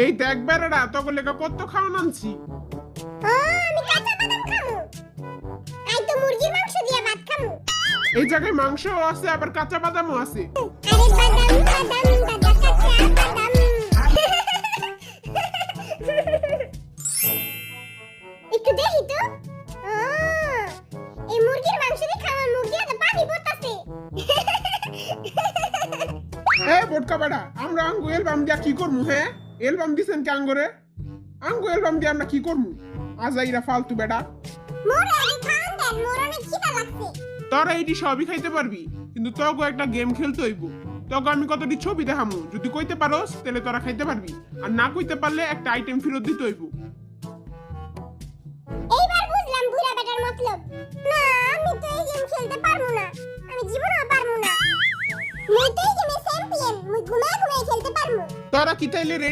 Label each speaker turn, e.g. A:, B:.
A: এই দেখ বেড়াটা তোকে লেখা কত খাওয়ান আনছি।
B: আমি কাঁচা বাদাম খামু। আই তো মুরগির মাংস দিয়া ভাত খামু।
A: এই জায়গায় মাংসও আছে আবার কাঁচা বাদামও আছে।
B: আরে বাদাম বাদাম দাদা কাঁচা বাদাম। একটু দেখি তো। এই মুরগির মাংস দিয়ে খাওয়া মুরগি তো পানি পড়তাছে।
A: বোটকা বেড়া আমরা আঙ্গু এলবাম দিয়া কি করমু? হ্যাঁ এলবাম দিছেন কি আঙ্গরে? আঙ্গু এলবাম দিয়ে আমরা কি করমু? আজাইরা ফালতু বেড়া।
B: মোর আগে খান দেন, মোর অনেক খিদা লাগছে।
A: তোরা এইটি সবই খাইতে পারবি, কিন্তু তোকে একটা গেম খেলতে হইব। তোকে আমি কতটি ছবি দেখামু, যদি কইতে পারোস তাহলে তোরা খাইতে পারবি, আর না কইতে পারলে একটা আইটেম ফেরত দিতে হইব।
B: এইবার বুঝলাম বুড়া বেটার মতলব। না আমি তো এই গেম খেলতে পারবো না, আমি জীবনেও পারবো না। মুই তো এই গেমে চ্যাম্পিয়ন, মুই ঘুমায় ঘুমায় খেলতে পারবো।
A: তোরা কি তাইলে